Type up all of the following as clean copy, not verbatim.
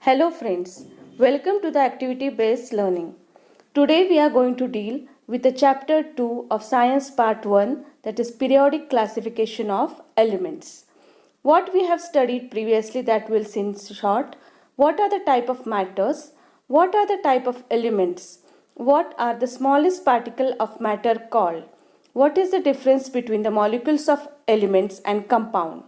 Hello friends, welcome to the activity based learning. Today we are going to deal with the chapter 2 of science part 1, that is periodic classification of elements. What we have studied previously, that we'll see in short. What are the type of matters? What are the type of elements? What are the smallest particle of matter called? What is the difference between the molecules of elements and compound?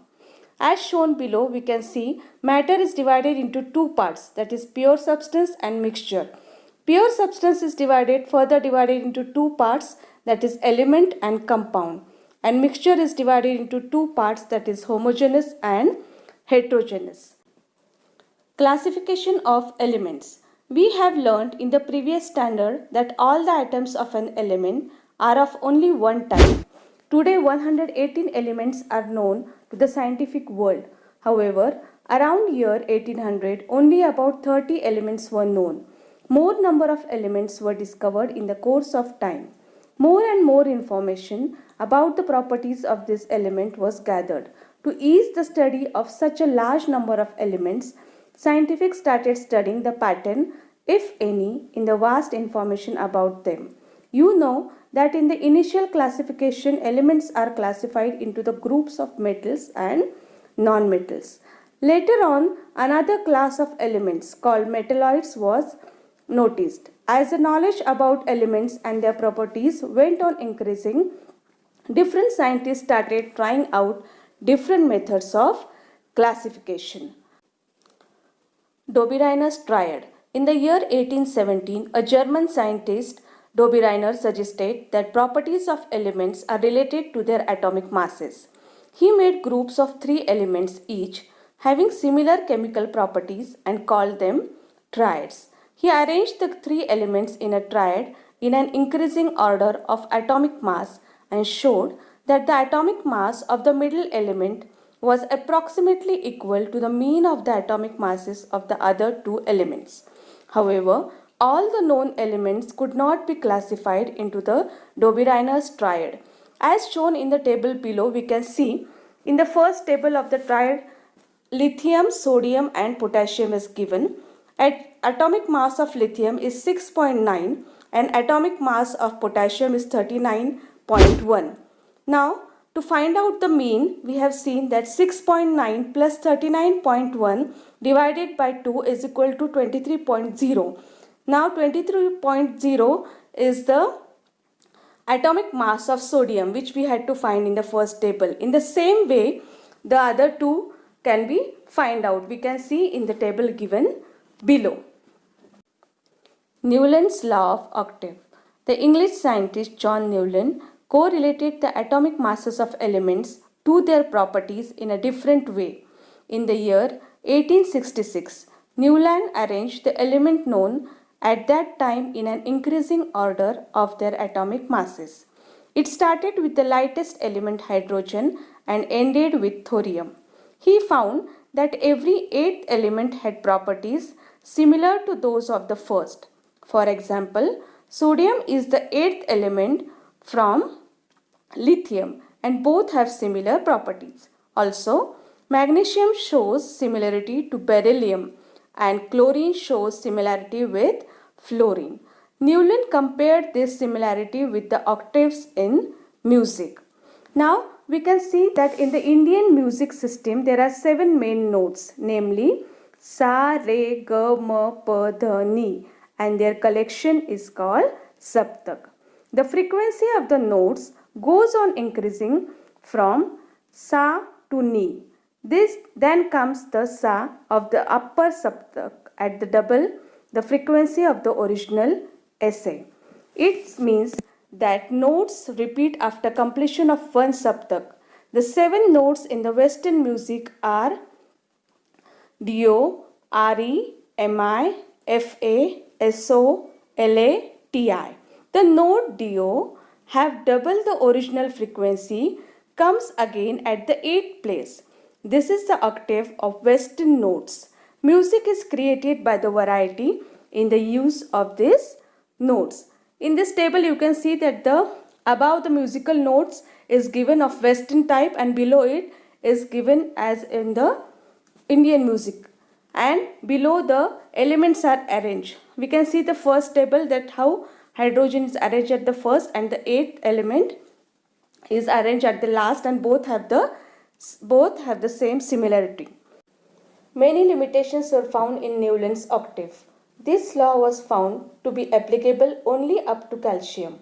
As shown below, we can see matter is divided into two parts, that is pure substance and mixture. Pure substance is further divided into two parts, that is element and compound. And mixture is divided into two parts, that is homogeneous and heterogeneous. Classification of elements. We have learnt in the previous standard that all the atoms of an element are of only one type. Today 118 elements are known to the scientific world. However, around year 1800 only about 30 elements were known. More number of elements were discovered in the course of time. More and more information about the properties of this element was gathered. To ease the study of such a large number of elements, scientists started studying the pattern, if any, in the vast information about them. You know that in the initial classification, elements are classified into the groups of metals and non-metals. Later on, another class of elements called metalloids was noticed. As the knowledge about elements and their properties went on increasing, different scientists started trying out different methods of classification. Dobereiner's triad. In the year 1817, a German scientist, Dobereiner, suggested that properties of elements are related to their atomic masses. He made groups of 3 elements each, having similar chemical properties, and called them triads. He arranged the 3 elements in a triad in an increasing order of atomic mass and showed that the atomic mass of the middle element was approximately equal to the mean of the atomic masses of the other 2 elements. However, all the known elements could not be classified into the Dobereiner's triad. As shown in the table below, we can see in the first table of the triad, lithium, sodium and potassium is given. Atomic mass of lithium is 6.9 and atomic mass of potassium is 39.1. Now, to find out the mean, we have seen that 6.9 plus 39.1 divided by 2 is equal to 23.0. Now 23.0 is the atomic mass of sodium, which we had to find in the first table. In the same way, the other two can be found out. We can see in the table given below. Newland's law of octave. The English scientist John Newland correlated the atomic masses of elements to their properties in a different way. In the year 1866, Newland arranged the element known at that time in an increasing order of their atomic masses. It started with the lightest element, hydrogen, and ended with thorium. He found that every 8th element had properties similar to those of the first. For example, sodium is the 8th element from lithium and both have similar properties. Also, magnesium shows similarity to beryllium and chlorine shows similarity with fluorine. Newland compared this similarity with the octaves in music. Now, we can see that in the Indian music system there are 7 main notes, namely Sa, Re, Ga, Ma, Pa, Dha, Ni, and their collection is called Saptak. The frequency of the notes goes on increasing from Sa to Ni. This then comes the Sa of the upper Saptak at the double the frequency of the original essay. It means that notes repeat after completion of one Saptak. The 7 notes in the Western music are Do, Re, Mi, Fa, So, La, Ti. The note Do have double the original frequency comes again at the 8th place. This is the octave of Western notes. Music is created by the variety in the use of these notes. In this table you can see that the above the musical notes is given of Western type and below it is given as in the Indian music. and below the elements are arranged. We can see the first table, that how hydrogen is arranged at the first and the eighth element is arranged at the last, and both have the same similarity. Many limitations were found in Newland's octave. This law was found to be applicable only up to calcium.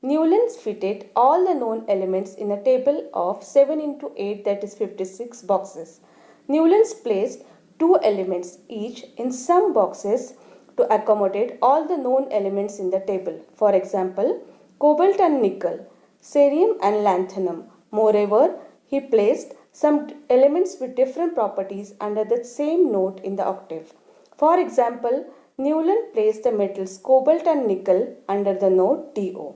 Newland fitted all the known elements in a table of 7 into 8, that is 56 boxes. Newland placed 2 elements each in some boxes to accommodate all the known elements in the table. For example, cobalt and nickel, cerium and lanthanum. Moreover, he placed some elements with different properties under the same note in the octave. For example, Newland placed the metals cobalt and nickel under the note Do,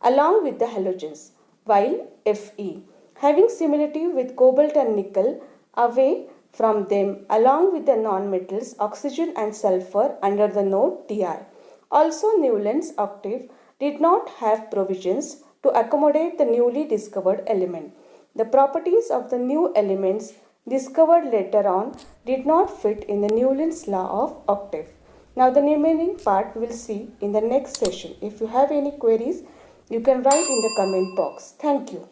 along with the halogens, while Fe, having similarity with cobalt and nickel, away from them along with the nonmetals oxygen and sulfur under the note Di. Also, Newland's octave did not have provisions to accommodate the newly discovered element. The properties of the new elements discovered later on did not fit in the Newland's law of octave. Now the remaining part we will see in the next session. If you have any queries, you can write in the comment box. Thank you.